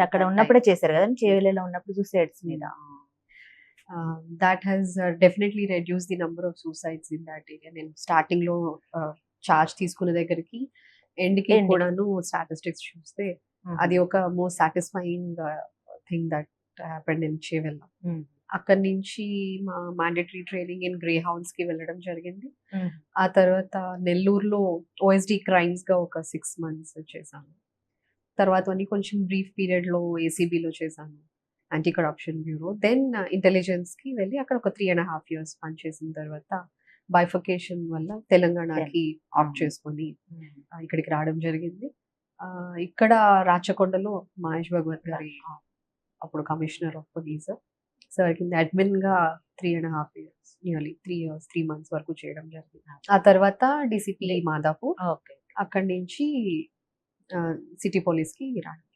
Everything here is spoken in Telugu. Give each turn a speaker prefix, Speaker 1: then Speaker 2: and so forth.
Speaker 1: మీరు అక్కడ
Speaker 2: that time.
Speaker 1: ఉన్నప్పుడే చేశారు కదా, చేవెళ్ళలో ఉన్నప్పుడు సూసైడ్స్ మీద.
Speaker 2: That has definitely reduced the number of suicides in that area. నేను స్టార్టింగ్ లో చార్జ్ తీసుకునే దగ్గరికి ఎండ్కి
Speaker 1: End కి.
Speaker 2: కూడాను స్టాటిస్టిక్స్ చూస్తే అది ఒక most satisfying thing that happened in Chevella. అక్కడి నుంచి మా mandatory training in grey hounds కి వెళ్ళడం జరిగింది. ఆ తర్వాత నెల్లూరులో ఓఎస్డి క్రైమ్స్ గా ఒక 6 months చేశాను. తర్వాత అన్ని కొంచెం బ్రీఫ్ పీరియడ్ లో ఏసీబీలో చేశాను, anti corruption bureau. Then intelligence కి వెళ్ళి అక్కడ ఒక 3.5 years పనిచేసిన తర్వాత బైఫర్కేషన్ వల్ల తెలంగాణకి ఆప్ట్ చేసుకొని ఇక్కడికి రావడం జరిగింది. ఇక్కడ రాచకొండలో మహేష్ భగవత్ గారి అప్పుడు కమిషనర్ ఆఫ్ పోలీస్ సార్ కింద అడ్మిన్ గా 3.5 years, నియర్లీ 3 years 3 months వరకు చేయడం జరిగింది. ఆ తర్వాత డిసిపి మాదాపూర్,
Speaker 1: ఓకే.
Speaker 2: అక్కడి నుంచి సిటీ పోలీస్ కి రావడం.